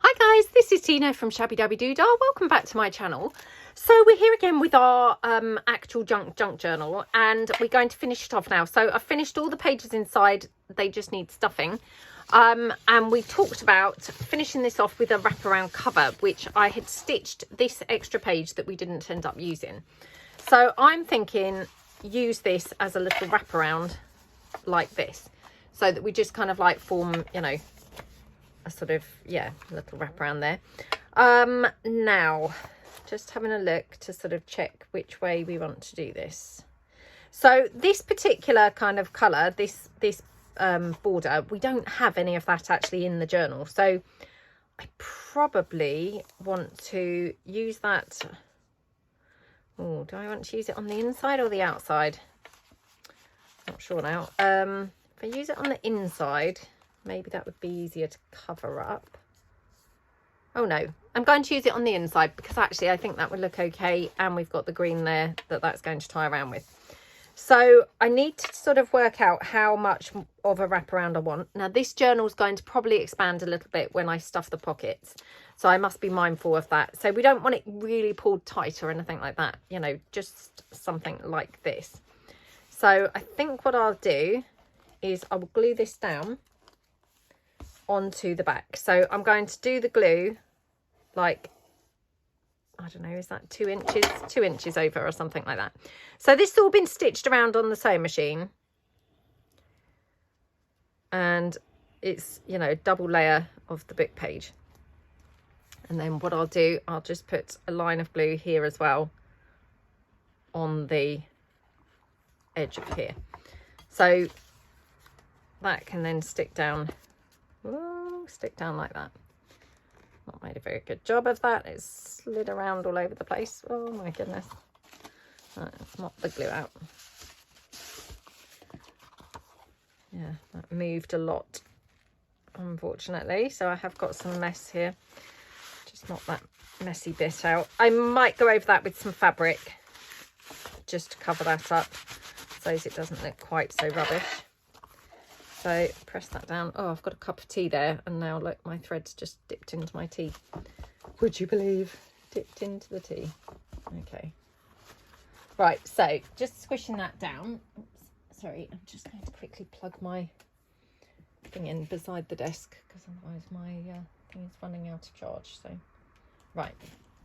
Hi guys, this is Tina from Shabbydabbydoodah. Welcome back to my channel. So we're here again with our actual junk journal, and we're going to finish it off now. So I've finished all the pages inside, they just need stuffing. And we talked about finishing this off with a wraparound cover, which I had stitched this extra page that we didn't end up using. So I'm thinking use this as a little wraparound like this, so that we just kind of like form, you know, a sort of, yeah, little wraparound there. Now just having a look to sort of check which way we want to do this. So this particular kind of color, this border, we don't have any of that actually in the journal, so I probably want to use that. Oh, do I want to use it on the inside or the outside? Not sure now. If I use it on the inside, maybe that would be easier to cover up. Oh no, I'm going to use it on the inside because actually I think that would look okay, and we've got the green there that's going to tie around with. So I need to sort of work out how much of a wraparound I want. Now this journal is going to probably expand a little bit when I stuff the pockets, so I must be mindful of that. So we don't want it really pulled tight or anything like that, you know, just something like this. So I think what I'll do is I will glue this down onto the back. So I'm going to do the glue like, I don't know, is that 2 inches? 2 inches over or something like that. So this has all been stitched around on the sewing machine, and it's, you know, double layer of the book page. And then what I'll do, I'll just put a line of glue here as well on the edge of here, so that can then stick down. Ooh, stick down like that. Not made a very good job of that. It's slid around all over the place. Oh my goodness. Right, let's mop the glue out. Yeah, that moved a lot, unfortunately. So I have got some mess here. Just mop that messy bit out. I might go over that with some fabric just to cover that up so it doesn't look quite so rubbish. So press that down. Oh, I've got a cup of tea there, and now look, my thread's just dipped into my tea. Would you believe? Dipped into the tea. Okay. Right, so just squishing that down. Oops, sorry, I'm just going to quickly plug my thing in beside the desk because otherwise my thing is running out of charge. So, right,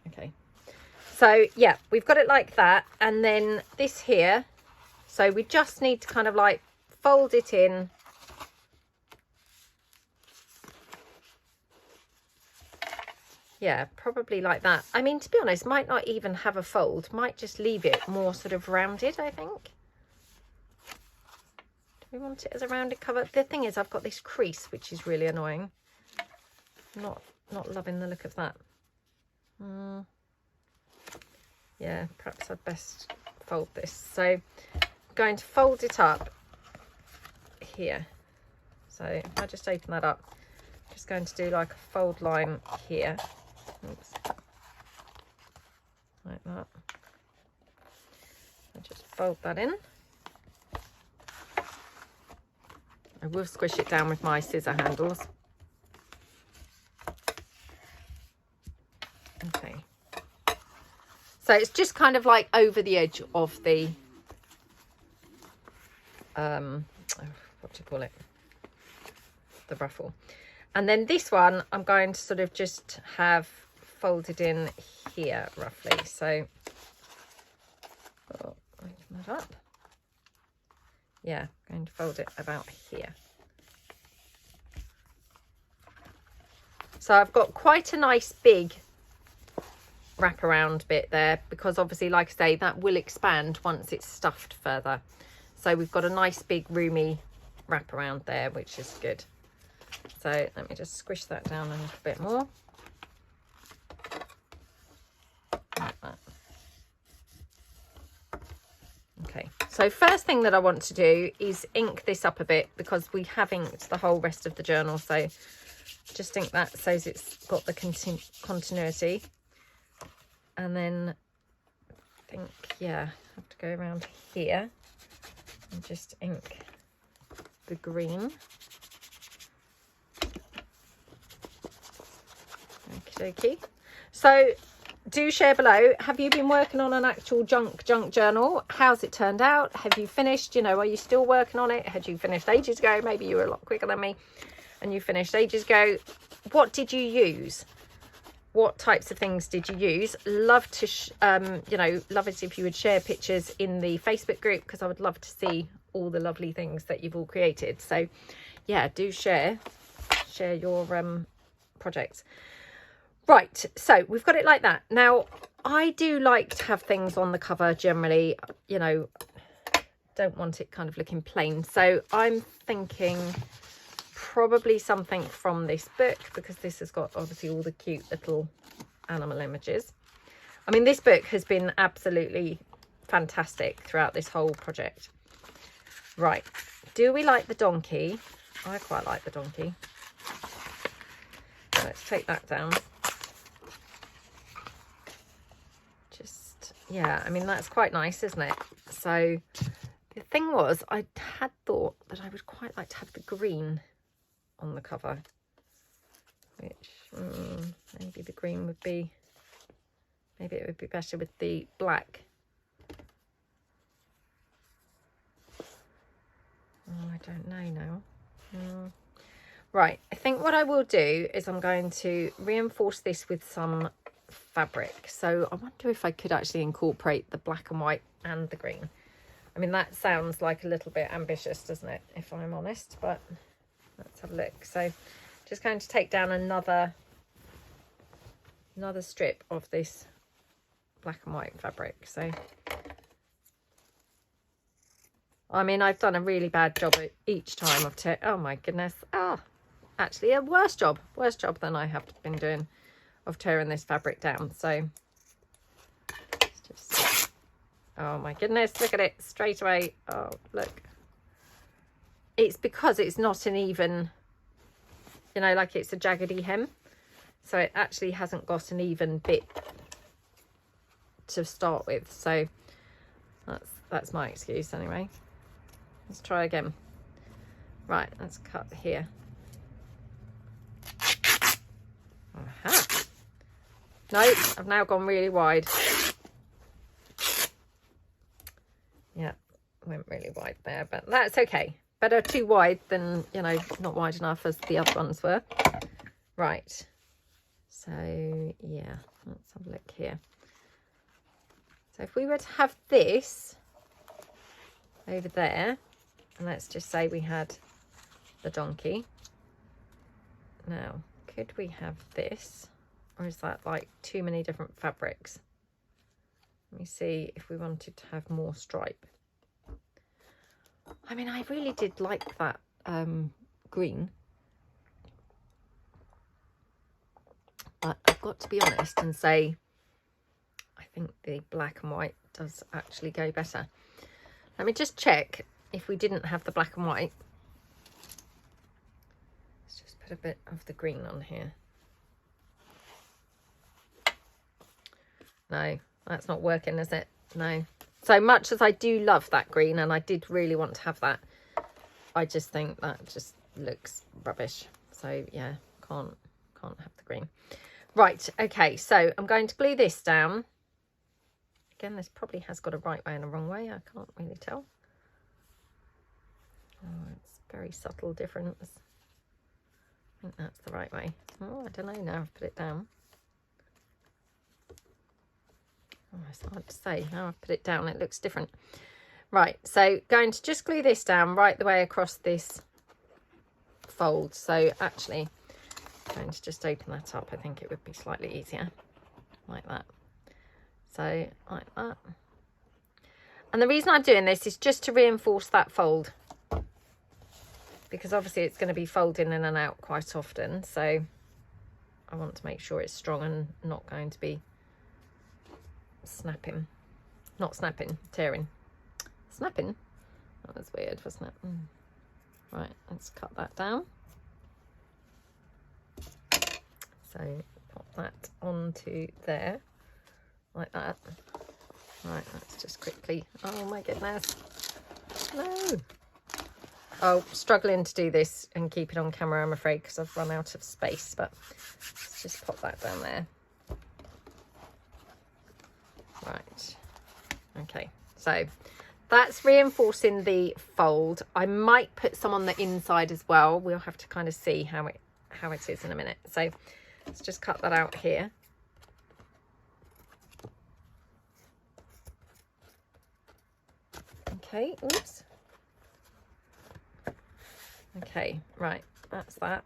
okay. So yeah, we've got it like that, and then this here. So we just need to kind of like fold it in. Yeah, probably like that. I mean, to be honest, might not even have a fold. Might just leave it more sort of rounded, I think. Do we want it as a rounded cover? The thing is, I've got this crease, which is really annoying. Not loving the look of that. Yeah, perhaps I'd best fold this. So I'm going to fold it up here. So if I just open that up, I'm just going to do like a fold line here. Oops. Like that. I just fold that in. I will squish it down with my scissor handles. Okay. So it's just kind of like over the edge of the what do you call it? The ruffle. And then this one I'm going to sort of just have folded in here roughly. So open that up. Yeah, I'm going to fold it about here. So I've got quite a nice big wraparound bit there, because obviously, like I say, that will expand once it's stuffed further. So we've got a nice big roomy wraparound there, which is good. So let me just squish that down a little bit more. Like that. Okay, so first thing that I want to do is ink this up a bit, because we have inked the whole rest of the journal. So just ink that so it's got the continuity. And then I think, yeah, I have to go around here and just ink the green. Okie. So do share below. Have you been working on an actual junk journal? How's it turned out? Have you finished? You know, are you still working on it? Had you finished ages ago? Maybe you were a lot quicker than me and you finished ages ago. What did you use? What types of things did you use? Love to you know, love it if you would share pictures in the Facebook group, because I would love to see all the lovely things that you've all created. So yeah, do share your projects. Right, so we've got it like that. Now I do like to have things on the cover generally, you know, don't want it kind of looking plain. So I'm thinking probably something from this book, because this has got obviously all the cute little animal images. I mean, this book has been absolutely fantastic throughout this whole project. Right, do we like the donkey? I quite like the donkey. Let's take that down. Just, yeah, I mean, that's quite nice, isn't it? So the thing was, I had thought that I would quite like to have the green on the cover, which maybe the green would be, maybe it would be better with the black. Oh, I don't know now. Right, I think what I will do is I'm going to reinforce this with some fabric. So I wonder if I could actually incorporate the black and white and the green. I mean, that sounds like a little bit ambitious, doesn't it, if I'm honest, but let's have a look. So just going to take down another strip of this black and white fabric. So I mean, I've done a really bad job at each time of oh my goodness. Actually a worse job than I have been doing of tearing this fabric down. So just, oh my goodness, look at it straight away. Oh, look. It's because it's not an even, you know, like it's a jaggedy hem. So it actually hasn't got an even bit to start with. So that's my excuse anyway. Let's try again. Right, let's cut here. Aha. No, I've now gone really wide. Yeah, went really wide there, but that's okay. Better too wide than, you know, not wide enough as the other ones were. Right. So, yeah, let's have a look here. So if we were to have this over there, and let's just say we had the donkey. Now, could we have this? Or is that like too many different fabrics? Let me see if we wanted to have more stripe. I mean, I really did like that green. But I've got to be honest and say, I think the black and white does actually go better. Let me just check if we didn't have the black and white. Let's just put a bit of the green on here. No, that's not working, is it? No. So much as I do love that green, and I did really want to have that, I just think that just looks rubbish. So yeah, can't have the green. Right, okay, so I'm going to glue this down. Again, this probably has got a right way and a wrong way. I can't really tell. Oh, it's very subtle difference. I think that's the right way. Oh, I don't know now I've put it down. Oh, it's hard to say. Now I've put it down, it looks different. Right, so going to just glue this down right the way across this fold. So actually, I'm going to just open that up. I think it would be slightly easier, like that. So, like that. And the reason I'm doing this is just to reinforce that fold, because obviously it's going to be folding in and out quite often. So I want to make sure it's strong and not going to be snapping. Not snapping, tearing. Snapping? That was weird, wasn't it? Right, let's cut that down. So pop that onto there, like that. Right, let's just quickly, oh my goodness, no. Oh, struggling to do this and keep it on camera, I'm afraid, because I've run out of space, but let's just pop that down there. Right. Okay, so that's reinforcing the fold. I might put some on the inside as well. We'll have to kind of see how it is in a minute. So let's just cut that out here. Okay, oops. Okay, right, that's that.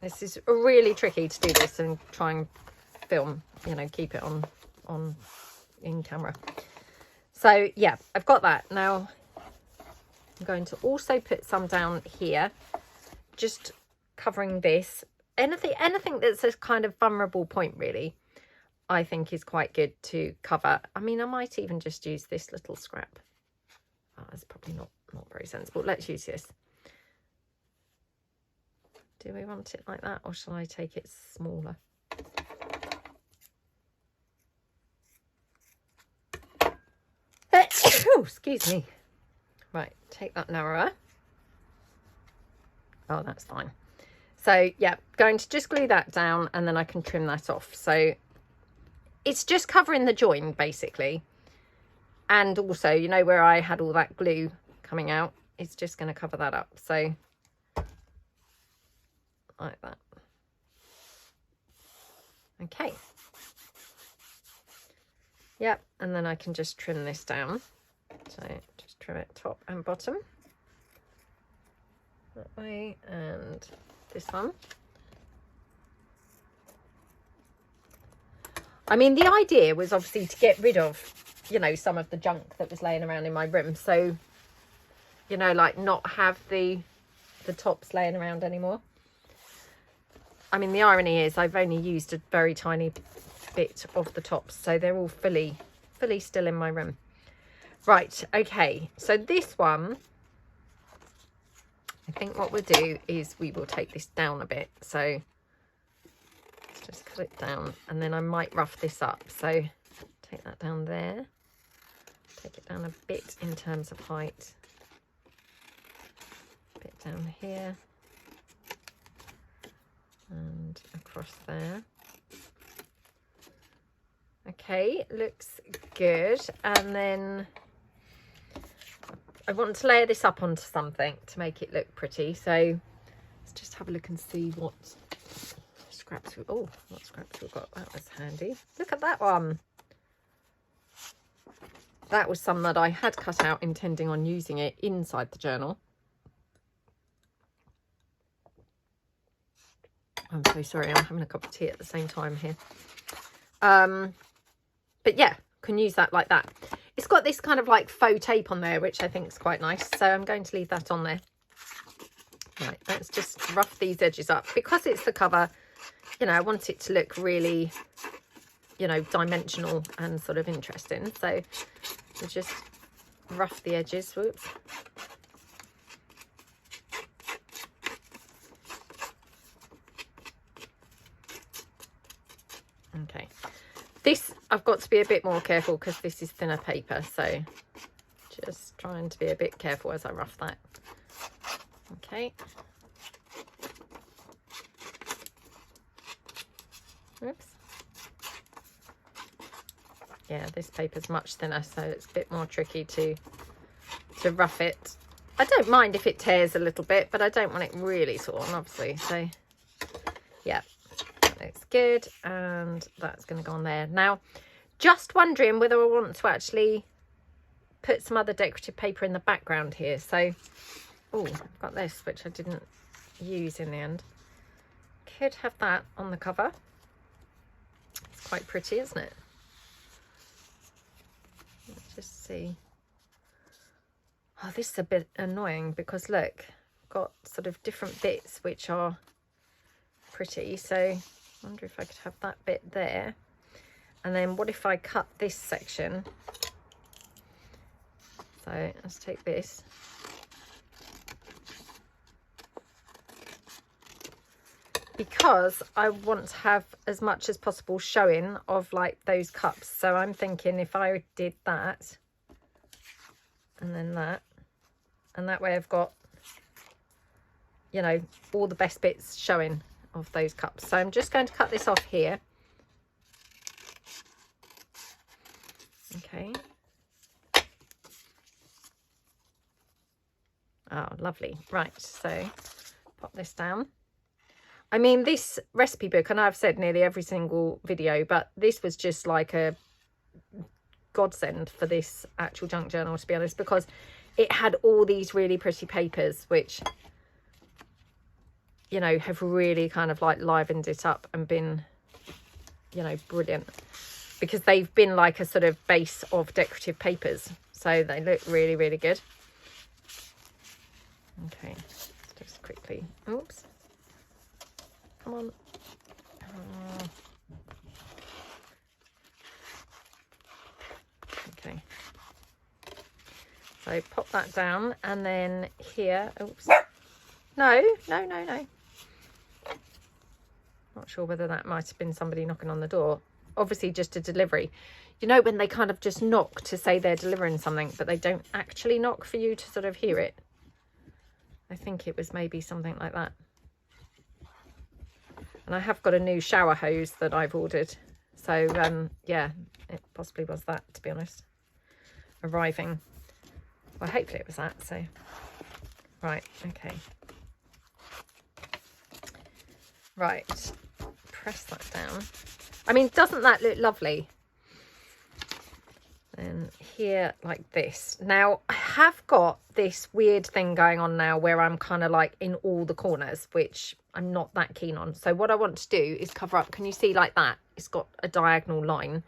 This is really tricky to do this and try and film, you know, keep it on in camera. So yeah, I've got that. Now I'm going to also put some down here, just covering this. Anything that's a kind of vulnerable point, really, I think is quite good to cover. I mean, I might even just use this little scrap. Oh, that's probably not very sensible. Let's use this. Do we want it like that, or shall I take it smaller? Oh, excuse me. Right, take that narrower. Oh, that's fine. So yeah, going to just glue that down, and then I can trim that off. So it's just covering the join basically. And also, you know, where I had all that glue coming out, it's just going to cover that up. So like that. Okay. Yep, and then I can just trim this down. So just trim it top and bottom. That way, and this one. I mean, the idea was obviously to get rid of, you know, some of the junk that was laying around in my room. So, you know, like not have the tops laying around anymore. I mean, the irony is I've only used a very tiny bit of the tops, so they're all fully still in my room. Right, okay, so this one, I think what we'll do is we will take this down a bit. So let's just cut it down, and then I might rough this up. So take that down there, take it down a bit in terms of height, a bit down here, and across there. Okay, looks good. And then I want to layer this up onto something to make it look pretty. So let's just have a look and see what scraps we, oh, what scraps we've got. That was handy. Look at that one. That was some that I had cut out intending on using it inside the journal. I'm so sorry, I'm having a cup of tea at the same time here. But yeah, can use that like that. It's got this kind of like faux tape on there, which I think is quite nice. So I'm going to leave that on there. Right, let's just rough these edges up. Because it's the cover, you know, I want it to look really, you know, dimensional and sort of interesting. So we'll just rough the edges. Whoops. Okay. This, I've got to be a bit more careful because this is thinner paper, so just trying to be a bit careful as I rough that. Okay. Oops. Yeah, this paper's much thinner, so it's a bit more tricky to rough it. I don't mind if it tears a little bit, but I don't want it really torn, obviously. So, yeah. Looks good, and that's going to go on there. Now, just wondering whether I want to actually put some other decorative paper in the background here. So, oh, I've got this, which I didn't use in the end. Could have that on the cover. It's quite pretty, isn't it? Let's just see. Oh, this is a bit annoying because look, I've got sort of different bits which are pretty. So I wonder if I could have that bit there. And then what if I cut this section? So let's take this. Because I want to have as much as possible showing of like those cups. So I'm thinking if I did that, and then that. And that way I've got, you know, all the best bits showing of those cups. So I'm just going to cut this off here. Okay. Oh, lovely. Right, so pop this down. I mean, this recipe book, I know I've said nearly every single video, but this was just like a godsend for this actual junk journal, to be honest, because it had all these really pretty papers, which, you know, have really kind of like livened it up and been, you know, brilliant, because they've been like a sort of base of decorative papers. So they look really, really good. Okay, just quickly, oops, come on. Okay, so pop that down, and then here, oops, no, not sure whether that might have been somebody knocking on the door. Obviously just a delivery. You know, when they kind of just knock to say they're delivering something, but they don't actually knock for you to sort of hear it. I think it was maybe something like that. And I have got a new shower hose that I've ordered. So, yeah, it possibly was that, to be honest. Arriving. Well, hopefully it was that, so. Right, okay. Right, press that down. I mean, doesn't that look lovely? And here, like this. Now, I have got this weird thing going on now where I'm kind of like in all the corners, which I'm not that keen on. So what I want to do is cover up. Can you see like that? It's got a diagonal line.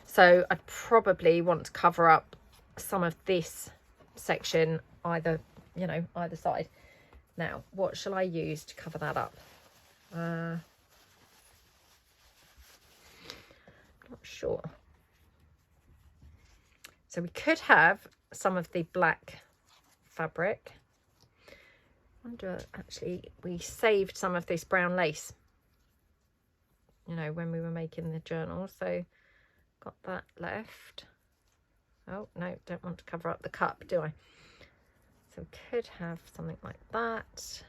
So I probably want to cover up some of this section, either, you know, either side. Now, what shall I use to cover that up? Not sure. So we could have some of the black fabric. I wonder, actually, we saved some of this brown lace, you know, when we were making the journal. So got that left. Oh, no, don't want to cover up the cup, do I? So we could have something like that.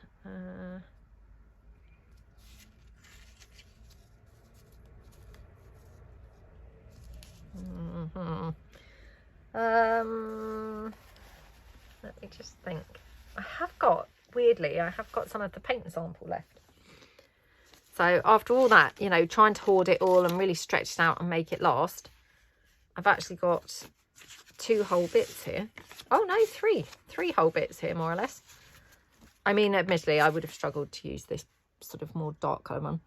Let me just think. I have got, weirdly, I have got some of the paint sample left. So after all that, you know, trying to hoard it all and really stretch it out and make it last, I've actually got 2 whole bits here. Oh no, 3 whole bits here, more or less. I mean, admittedly, I would have struggled to use this sort of more dark colour one.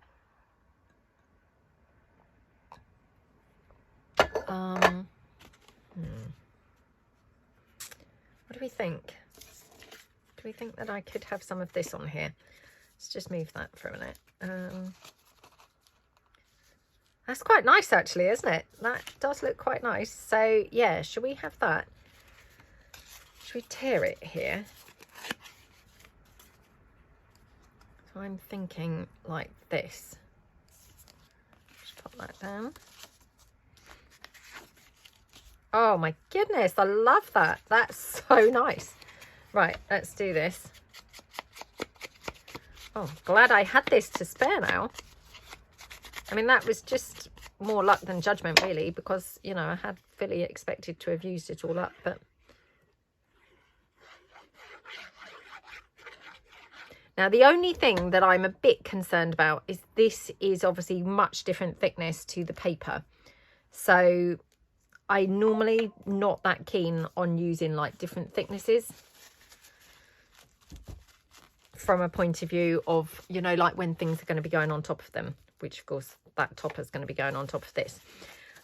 What do we think? Do we think that I could have some of this on here? Let's just move that for a minute. That's quite nice, actually, isn't it? That does look quite nice. So, yeah, should we have that? Should we tear it here? So I'm thinking like this. Just pop that down. Oh my goodness, I love that. That's so nice. Right, let's do this. Oh, glad I had this to spare now. I mean, that was just more luck than judgment, really, because, you know, I had fully expected to have used it all up, but... Now, the only thing that I'm a bit concerned about is this is obviously much different thickness to the paper. So I'm normally not that keen on using like different thicknesses from a point of view of, you know, like when things are going to be going on top of them, which of course that topper is going to be going on top of this.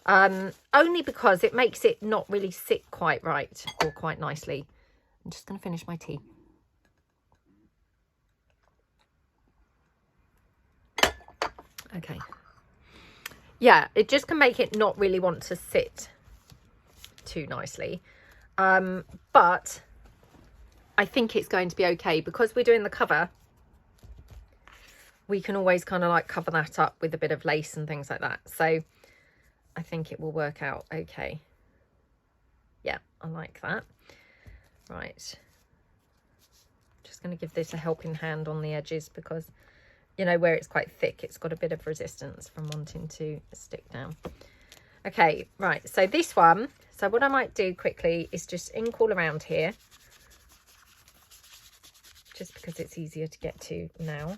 Only because it makes it not really sit quite right or quite nicely. I'm just going to finish my tea. Okay. Yeah, it just can make it not really want to sit too nicely. But I think it's going to be okay because we're doing the cover. We can always kind of like cover that up with a bit of lace and things like that. So I think it will work out okay. Yeah, I like that. Right. Just going to give this a helping hand on the edges because, you know, where it's quite thick, it's got a bit of resistance from wanting to stick down. Okay, right. So this one, so what I might do quickly is just ink all around here. Just because it's easier to get to now.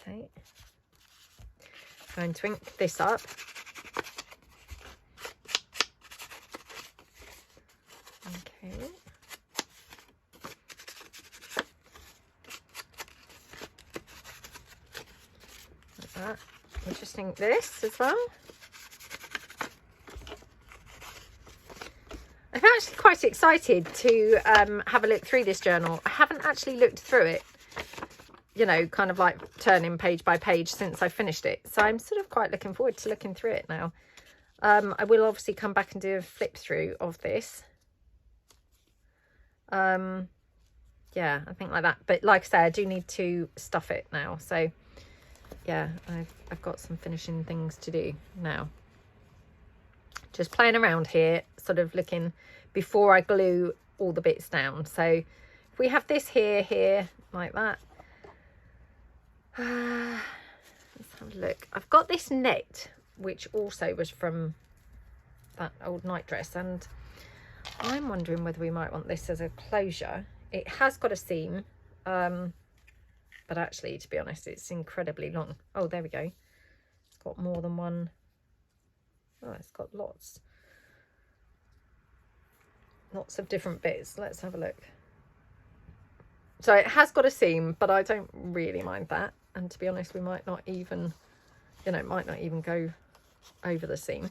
Okay. Going to ink this up. Okay. Like that. We'll just ink this as well. I'm actually quite excited to have a look through this journal. I haven't actually looked through it, you know, kind of like turning page by page since I finished it. So I'm sort of quite looking forward to looking through it now. I will obviously come back and do a flip through of this. Yeah, I think like that. But like I say, I do need to stuff it now. So yeah, I've got some finishing things to do now. Just playing around here, sort of looking before I glue all the bits down. So if we have this here, like that. Let's have a look. I've got this net, which also was from that old night dress. And I'm wondering whether we might want this as a closure. It has got a seam. But actually, to be honest, it's incredibly long. Oh, there we go. It's got more than one. Oh, it's got lots of different bits. Let's have a look. So it has got a seam, but I don't really mind that. And to be honest, we might not even, you know, might not even go over the seam.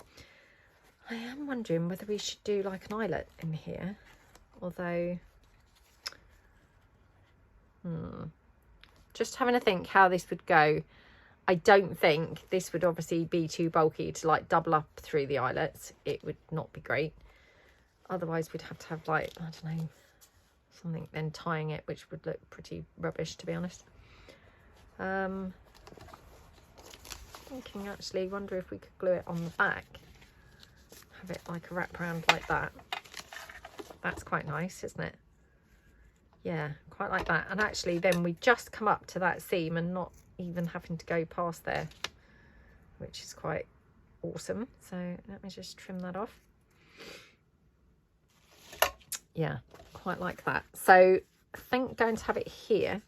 I am wondering whether we should do like an eyelet in here, although, just having a think how this would go. I don't think this would obviously be too bulky to like double up through the eyelets. It would not be great. Otherwise we'd have to have like, I don't know, something then tying it, which would look pretty rubbish, to be honest. Thinking actually, wonder if we could glue it on the back. Have it like a wraparound like that. That's quite nice, isn't it? Yeah, quite like that. And actually then we just come up to that seam and not even having to go past there, which is quite awesome. So let me just trim that off. Yeah, quite like that. So I think going to have it here.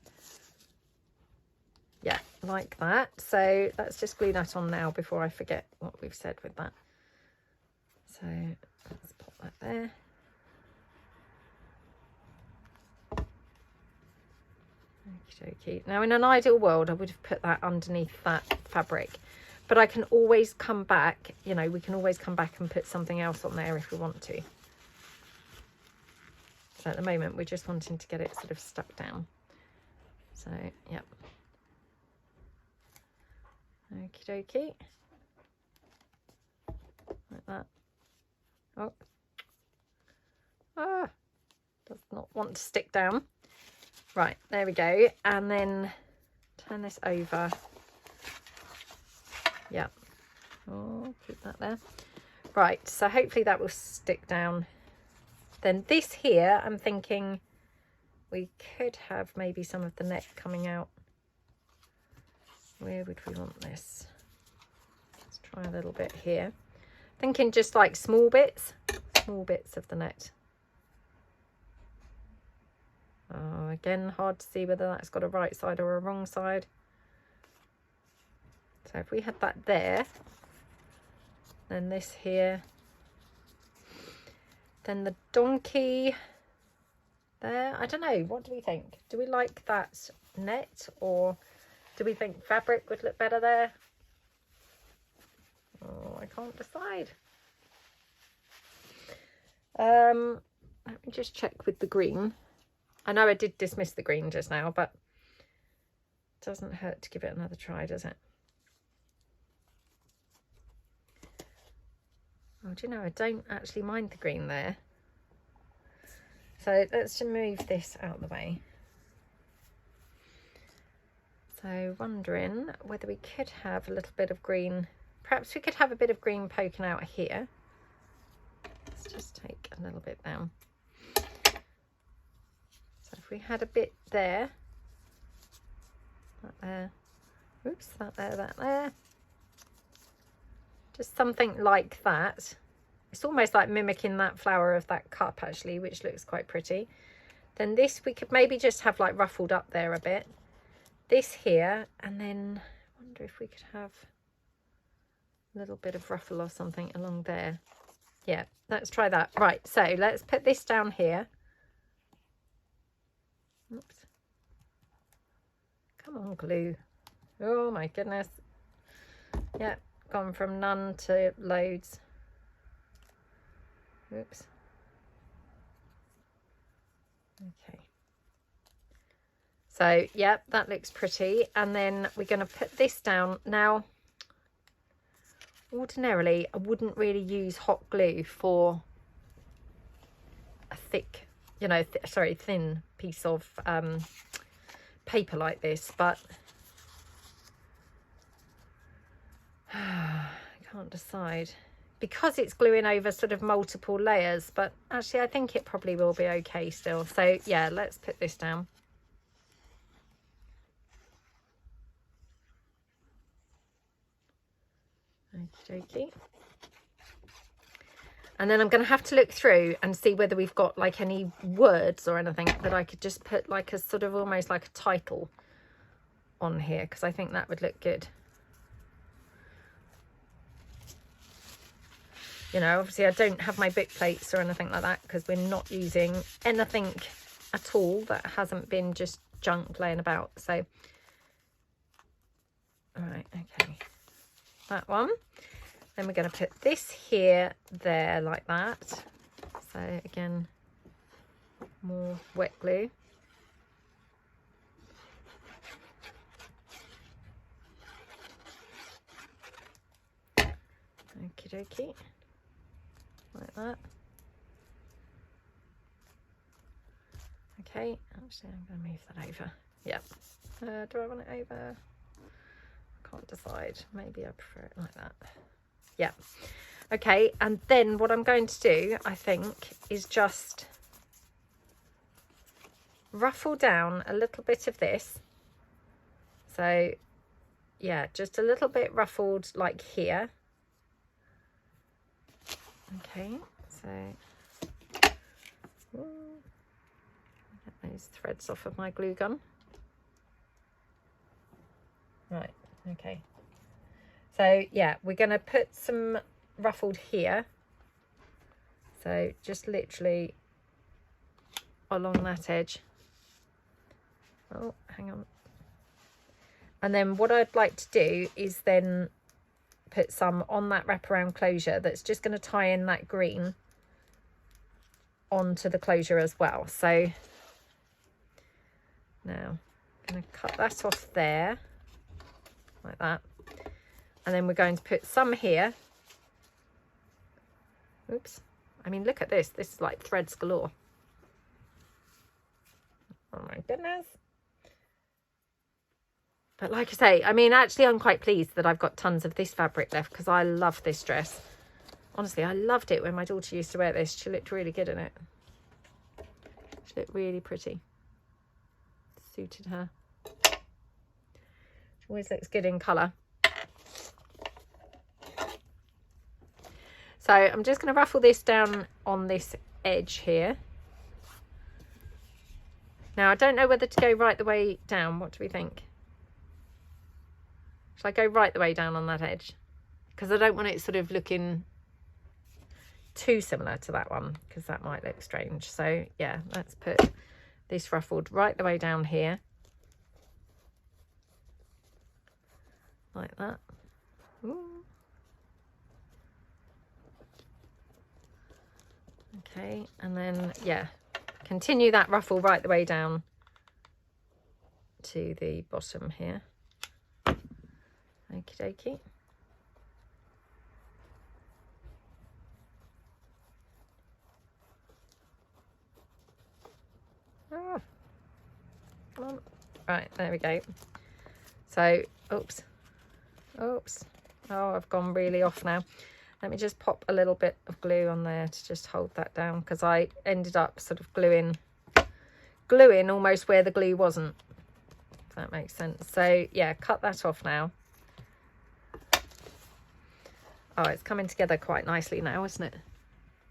Yeah, like that. So let's just glue that on now before I forget what we've said with that. So let's pop that there. Okey-dokey. Now in an ideal world I would have put that underneath that fabric, but I can always come back, you know, we can always come back and put something else on there if we want to. So at the moment we're just wanting to get it sort of stuck down. So yep. Okie dokie. Like that. Oh. Ah, does not want to stick down. Right, there we go. And then turn this over. Yeah. Oh, keep that there. Right, so hopefully that will stick down. Then this here, I'm thinking we could have maybe some of the net coming out. Where would we want this? Let's try a little bit here. Thinking just like small bits of the net. Oh, again, hard to see whether that's got a right side or a wrong side. So if we had that there, then this here, then the donkey there. I don't know, what do we think? Do we like that net, or do we think fabric would look better there? Oh, I can't decide. Let me just check with the green. I know I did dismiss the green just now, but it doesn't hurt to give it another try, does it? Oh, do you know, I don't actually mind the green there. So let's just move this out of the way. So wondering whether we could have a little bit of green. Perhaps we could have a bit of green poking out here. Let's just take a little bit down. if we had a bit there, that there, oops, that there, just something like that. It's almost like mimicking that flower of that cup actually, which looks quite pretty. Then this we could maybe just have like ruffled up there a bit. This here, and then I wonder if we could have a little bit of ruffle or something along there. Yeah, let's try that. Right, so let's put this down here. Oops. Come on, glue. Oh my goodness. Yeah, gone from none to loads. Oops. Okay. So, yeah, that looks pretty. And then we're going to put this down. Now, ordinarily, I wouldn't really use hot glue for a thick, you know, thin piece of paper like this, but I can't decide. Because it's gluing over sort of multiple layers, but actually I think it probably will be okay still. So, yeah, let's put this down. Okie dokie. And then I'm going to have to look through and see whether we've got like any words or anything that I could just put like a sort of almost like a title on here, because I think that would look good. You know, obviously I don't have my book plates or anything like that because we're not using anything at all that hasn't been just junk laying about. So, all right, okay. That one. Then we're going to put this here, there, like that. So again, more wet glue. Okie dokie. Like that. Okay, actually I'm going to move that over. Yeah. Do I want it over? I can't decide. Maybe I prefer it like that. Yeah. Okay, and then what I'm going to do, I think, is just ruffle down a little bit of this. So, yeah, just a little bit ruffled like here. Okay, so get those threads off of my glue gun. Right, okay. So yeah, we're going to put some ruffled here. So just literally along that edge. Oh, hang on. And then what I'd like to do is then put some on that wraparound closure that's just going to tie in that green onto the closure as well. So now I'm going to cut that off there like that. And then we're going to put some here. Oops. I mean, look at this. This is like threads galore. Oh my goodness. But like I say, I mean, actually, I'm quite pleased that I've got tons of this fabric left because I love this dress. Honestly, I loved it when my daughter used to wear this. She looked really good in it. She looked really pretty. Suited her. She always looks good in colour. So I'm just going to ruffle this down on this edge here. Now, I don't know whether to go right the way down. What do we think? Shall I go right the way down on that edge? Because I don't want it sort of looking too similar to that one, because that might look strange. So yeah, let's put this ruffled right the way down here. Like that. Ooh. Okay, and then yeah, continue that ruffle right the way down to the bottom here. Okie dokie. Oh, come on. Right, there we go. So, oops. Oh, I've gone really off now. Let me just pop a little bit of glue on there to just hold that down, because I ended up sort of gluing gluing almost where the glue wasn't, if that makes sense. So yeah, cut that off now. Oh, it's coming together quite nicely now, isn't it?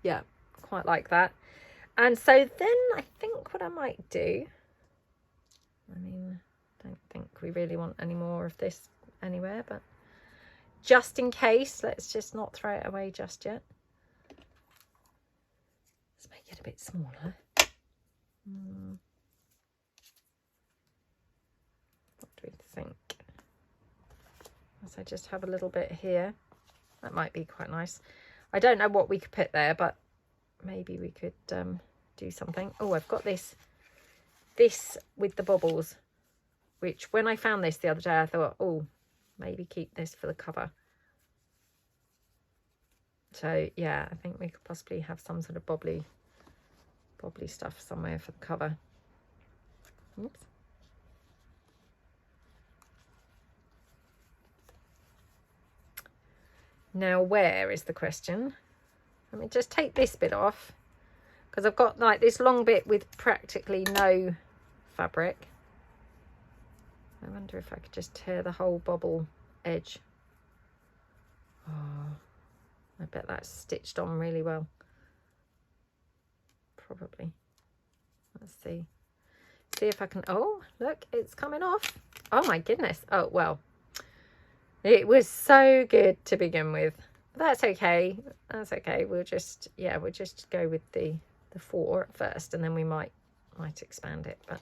Yeah, quite like that. And so then I think what I might do, I mean, I don't think we really want any more of this anywhere, but just in case, let's just not throw it away just yet. Let's make it a bit smaller. What do we think? So just have a little bit here. That might be quite nice. I don't know what we could put there, but maybe we could do something. Oh, I've got this with the bobbles, which when I found this the other day, I thought, oh, maybe keep this for the cover. So yeah, I think we could possibly have some sort of bobbly stuff somewhere for the cover. Oops. Now where is the question? Let me just take this bit off, because I've got like this long bit with practically no fabric. I wonder if I could just tear the whole bobble edge. Oh, I bet that's stitched on really well. Probably. Let's see. See if I can, oh, look, it's coming off. Oh my goodness. Oh, well. It was so good to begin with. That's okay. That's okay. We'll just, yeah, we'll just go with the 4 at first, and then we might expand it. But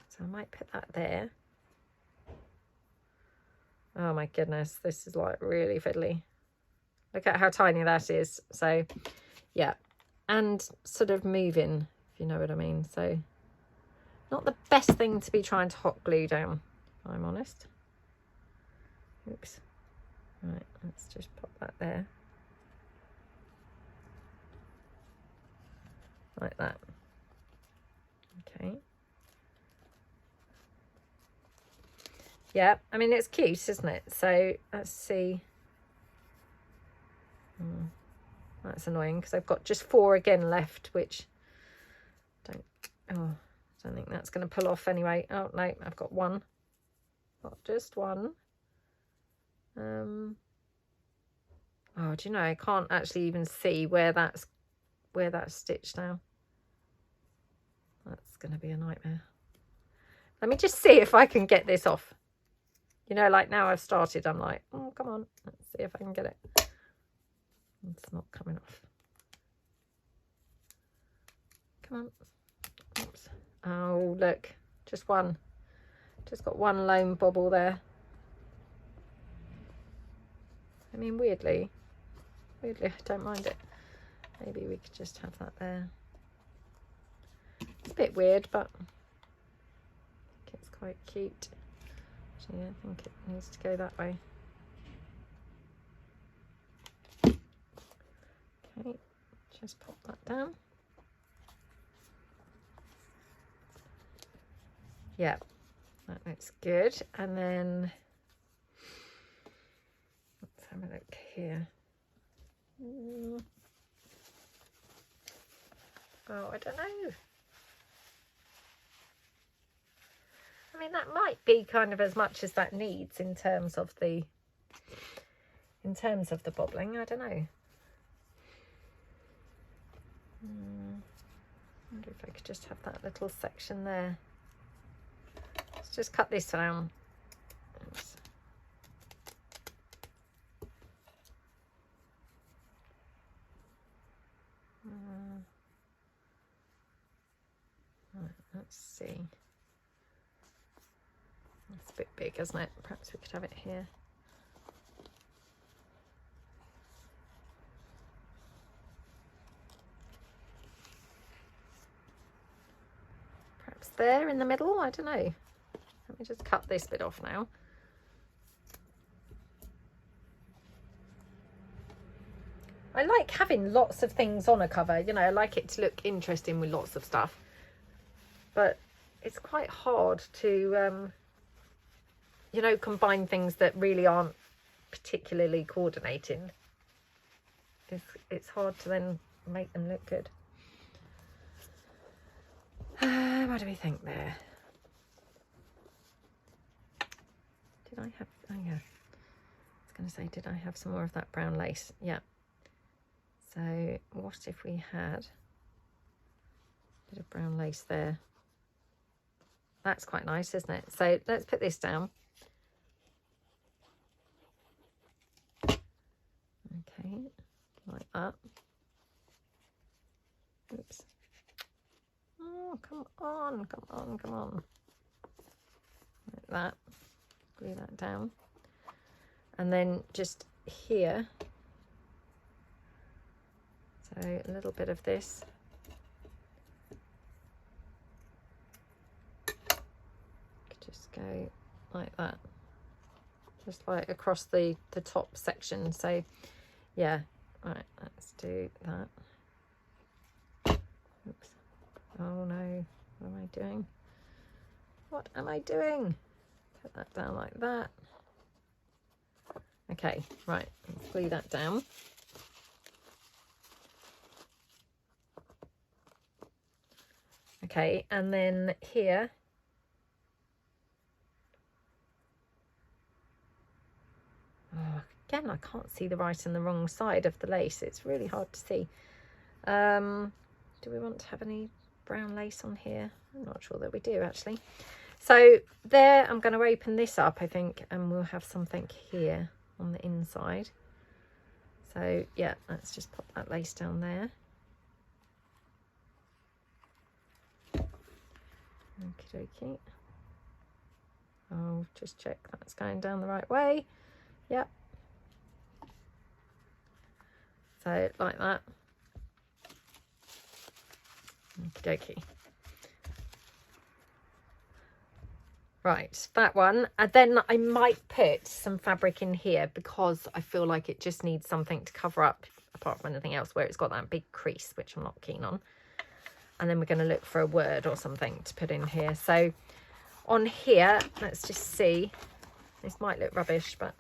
so I might put that there. Oh my goodness, this is like really fiddly. Look at how tiny that is. So yeah, and sort of moving, if you know what I mean. So not the best thing to be trying to hot glue down, if I'm honest. Oops. Right, let's just pop that there. Like that. Okay. Yeah, I mean, it's cute, isn't it? So let's see. That's annoying because I've got just 4 again left, which I don't think that's going to pull off anyway. Oh no, I've got 1. Got just 1. Oh, do you know, I can't actually even see where that's stitched now. That's going to be a nightmare. Let me just see if I can get this off. You know, like now I've started, I'm like, oh, come on. Let's see if I can get it. It's not coming off. Come on. Oops. Oh, look. Just one. Just got 1 lone bobble there. I mean, weirdly, I don't mind it. Maybe we could just have that there. It's a bit weird, but I think it's quite cute. Actually, I think it needs to go that way. Okay, just pop that down. Yeah, that looks good. And then let's have a look here. Oh, I don't know. I mean, that might be kind of as much as that needs in terms of the bobbling. I don't know. I wonder if I could just have that little section there. Let's just cut this down. Oops. Right, let's see. That's a bit big, isn't it? Perhaps we could have it here. Perhaps there in the middle, I don't know. Let me just cut this bit off now. I like having lots of things on a cover, you know, I like it to look interesting with lots of stuff. But it's quite hard to, you know, combine things that really aren't particularly coordinating. It's hard to then make them look good. What do we think there? Did I have, oh yeah, I was going to say, did I have some more of that brown lace? Yeah. So what if we had a bit of brown lace there? That's quite nice, isn't it? So let's put this down. Okay, like that. Oops. Oh, come on, come on, come on. Like that. Glue that down. And then just here, so a little bit of this. Just go like that. Just like across the top section. So yeah, right, let's do that. Oops. Oh no, what am I doing? What am I doing? Put that down like that. Okay, right, let's glue that down. Okay, and then here, oh, again, I can't see the right and the wrong side of the lace. It's really hard to see. Do we want to have any brown lace on here? I'm not sure that we do, actually. So there, I'm going to open this up, I think, and we'll have something here on the inside. So yeah, let's just pop that lace down there. Okie dokie. I'll just check that's going down the right way. Yep. So like that. Okie dokie. Right, that one. And then I might put some fabric in here because I feel like it just needs something to cover up, apart from anything else, where it's got that big crease, which I'm not keen on. And then we're going to look for a word or something to put in here. So on here, let's just see. This might look rubbish, but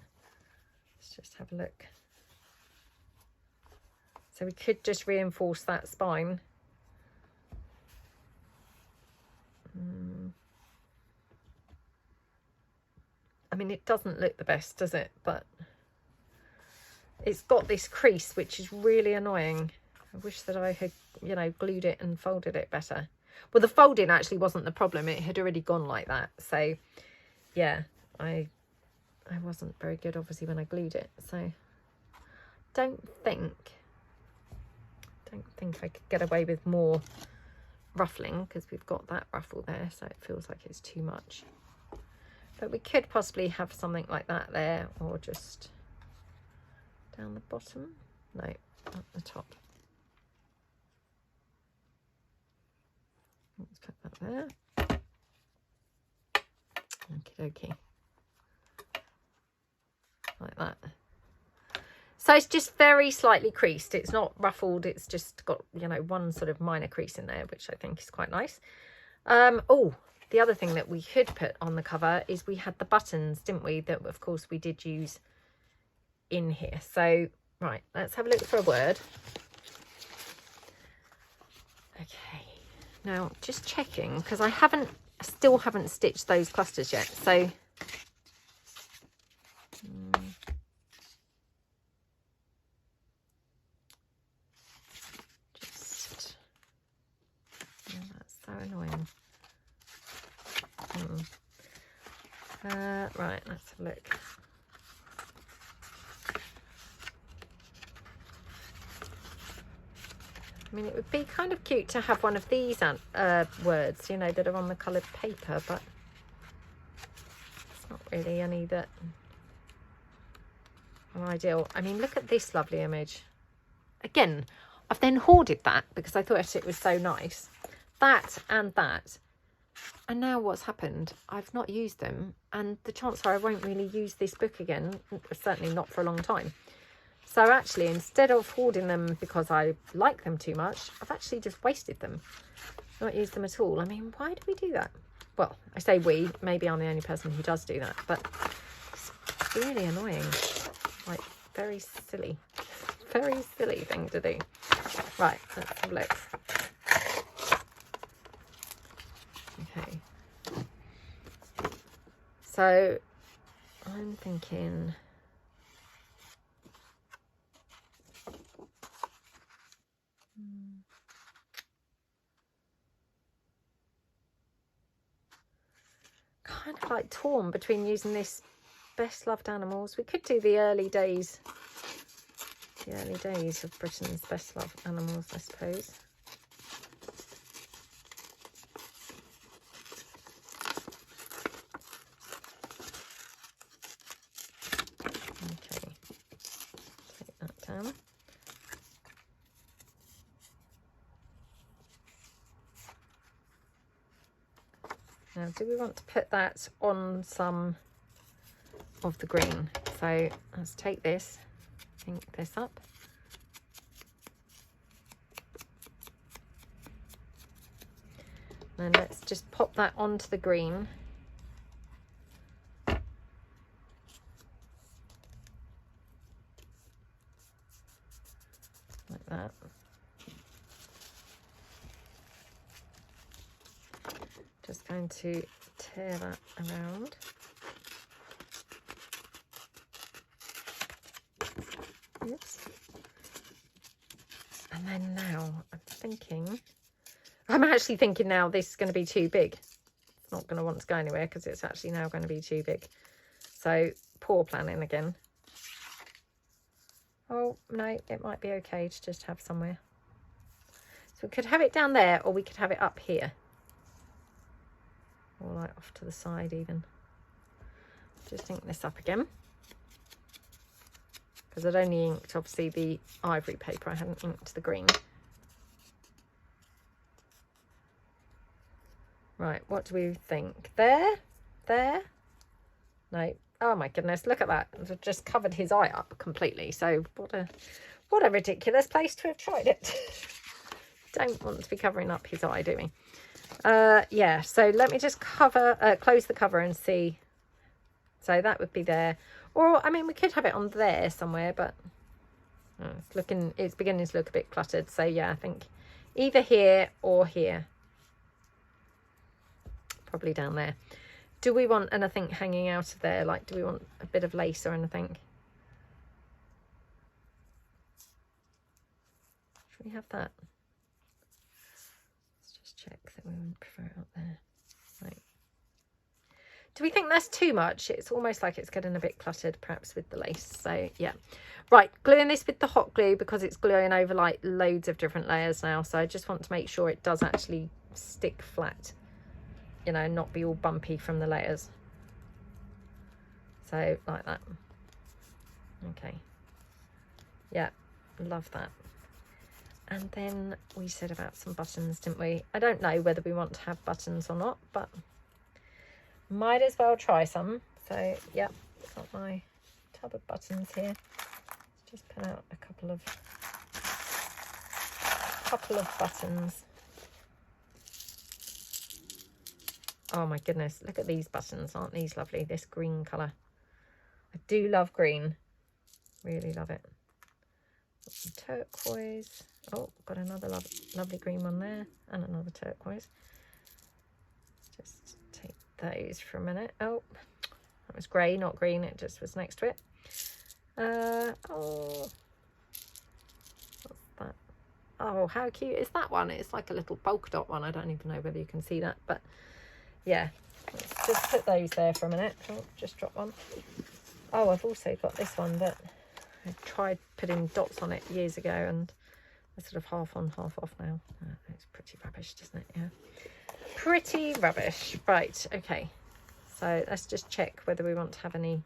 let's just have a look. So we could just reinforce that spine. I mean, it doesn't look the best, does it? But it's got this crease, which is really annoying. I wish that I had, you know, glued it and folded it better. Well, the folding actually wasn't the problem. It had already gone like that. So, yeah, I wasn't very good, obviously, when I glued it. So, don't think I could get away with more ruffling because we've got that ruffle there. So it feels like it's too much. But we could possibly have something like that there, or just down the bottom. No, at the top. Let's put that there. Okie dokie. Like that. So it's just very slightly creased. It's not ruffled. It's just got, you know, one sort of minor crease in there, which I think is quite nice. Oh, the other thing that we could put on the cover is we had the buttons, didn't we? That, of course, we did use in here. So, right, let's have a look for a word. Okay. Now, just checking, because I still haven't stitched those clusters yet. So, just, yeah, that's so annoying. Right, let's have a look. I mean, it would be kind of cute to have one of these words, you know, that are on the coloured paper, but it's not really any that are ideal. I mean, look at this lovely image. Again, I've then hoarded that because I thought it was so nice. That and that. And now what's happened? I've not used them, and the chances are I won't really use this book again, certainly not for a long time. So actually, instead of hoarding them because I like them too much, I've actually just wasted them, not used them at all. I mean, why do we do that? Well, I say we, maybe I'm the only person who does do that, but it's really annoying, like very silly thing to do. Right, let's have a look. Okay. So I'm thinking... kind of like torn between using this Best Loved Animals. We could do the early days of Britain's Best Loved Animals, I suppose. Okay, take that down. Now, do we want to put that on some of the green? So let's take this, ink this up. Then let's just pop that onto the green. Like that. Just going to tear that around. Oops. And then now I'm actually thinking now this is going to be too big. It's not going to want to go anywhere because it's actually now going to be too big. So poor planning again. Oh, no, it might be okay to just have somewhere. So we could have it down there, or we could have it up here. Or like off to the side even. Just ink this up again. Because I'd only inked, obviously, the ivory paper. I hadn't inked the green. Right, what do we think? There? There? No. Oh my goodness, look at that. I've just covered his eye up completely. So what a ridiculous place to have tried it. Don't want to be covering up his eye, do we? Yeah, so let me just close the cover and see. So that would be there. Or, I mean, we could have it on there somewhere, but it's beginning to look a bit cluttered. So yeah, I think either here or here. Probably down there. Do we want anything hanging out of there? Like, do we want a bit of lace or anything? Should we have that? Let's just check that we wouldn't prefer it up there. Right. Do we think that's too much? It's almost like it's getting a bit cluttered, perhaps, with the lace. So, yeah. Right, gluing this with the hot glue because it's gluing over, like, loads of different layers now. So I just want to make sure it does actually stick flat. You know, not be all bumpy from the layers. So, like that. Okay. Yeah, love that. And then we said about some buttons, didn't we? I don't know whether we want to have buttons or not, but might as well try some. So, yeah, got my tub of buttons here. Let's just put out a couple of buttons. Oh my goodness, look at these buttons. Aren't these lovely? This green colour. I do love green. Really love it. Got some turquoise. Oh, got another lovely green one there. And another turquoise. Let's just take those for a minute. Oh, that was grey, not green. It just was next to it. Oh, what's that? Oh, how cute is that one? It's like a little polka dot one. I don't even know whether you can see that, but yeah, let's just put those there for a minute. Oh, just drop one. Oh, I've also got this one that I tried putting dots on it years ago and they're sort of half on, half off now. It's pretty rubbish, doesn't it? Yeah. Pretty rubbish. Right, okay. So let's just check whether we want to have any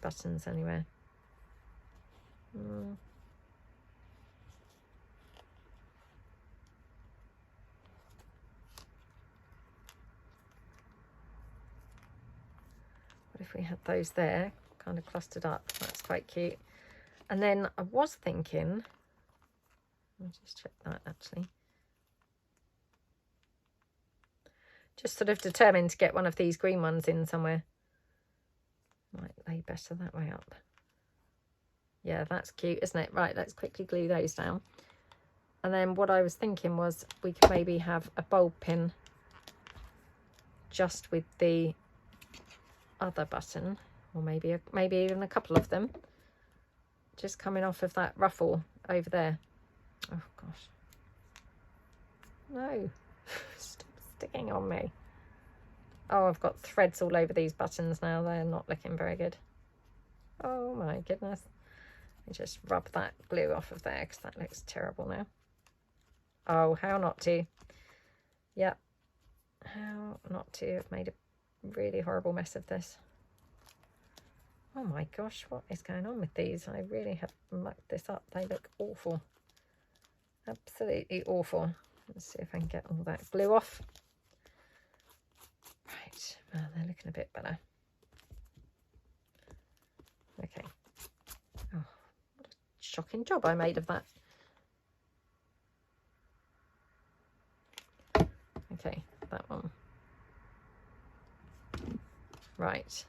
buttons anywhere. What if we had those there, kind of clustered up? That's quite cute. And then I was thinking, I'll just check that actually. Just sort of determined to get one of these green ones in somewhere. Might lay better that way up. Yeah, that's cute, isn't it? Right, let's quickly glue those down. And then what I was thinking was we could maybe have a bulb pin just with the other button, or maybe even a couple of them, just coming off of that ruffle over there. Oh gosh, no. Stop sticking on me. Oh, I've got threads all over these buttons now. They're not looking very good. Oh my goodness. Let me just rub that glue off of there because that looks terrible now. Oh, how not to. Yep. How not to. I've made a really horrible mess of this. Oh my gosh, what is going on with these? I really have mucked this up. They look awful. Absolutely awful. Let's see if I can get all that glue off. Right, well, they're looking a bit better. Okay. Oh, what a shocking job I made of that. Okay, that one. Right.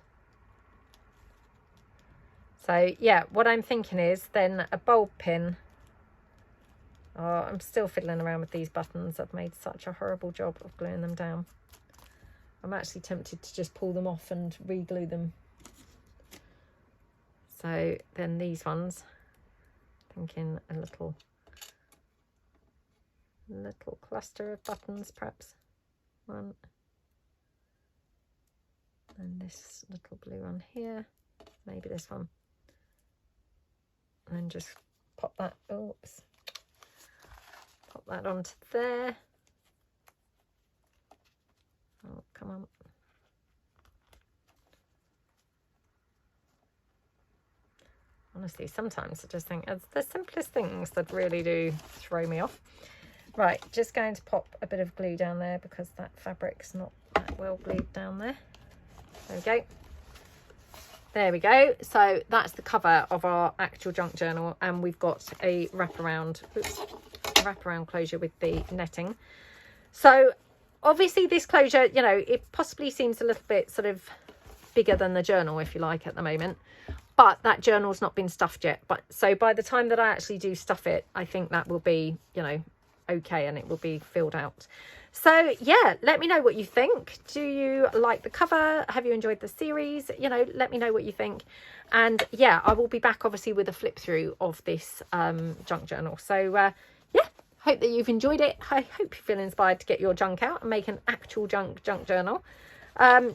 So, yeah, what I'm thinking is then a bulb pin. Oh, I'm still fiddling around with these buttons. I've made such a horrible job of gluing them down. I'm actually tempted to just pull them off and re-glue them. So then these ones, thinking a little cluster of buttons, perhaps. One. And this little blue one here. Maybe this one. And just pop that, oops. Pop that onto there. Oh, come on. Honestly, sometimes I just think it's the simplest things that really do throw me off. Right, just going to pop a bit of glue down there because that fabric's not that well glued down there. There we go. There we go. So that's the cover of our actual junk journal, and we've got a wraparound closure with the netting. So obviously this closure, you know, it possibly seems a little bit sort of bigger than the journal, if you like, at the moment. But that journal's not been stuffed yet. But so by the time that I actually do stuff it, I think that will be, you know, okay, and it will be filled out. So yeah, let me know what you think. Do you like the cover? Have you enjoyed the series? You know, let me know what you think. And yeah, I will be back obviously with a flip through of this junk journal. So yeah, hope that you've enjoyed it. I hope you feel inspired to get your junk out and make an actual junk journal.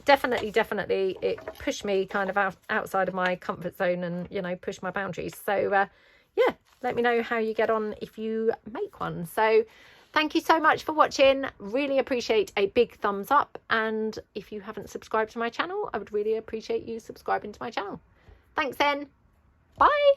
Definitely it pushed me kind of outside of my comfort zone and, you know, pushed my boundaries. So yeah, let me know how you get on if you make one. So thank you so much for watching. Really appreciate a big thumbs up, and if you haven't subscribed to my channel, I would really appreciate you subscribing to my channel. Thanks then. Bye.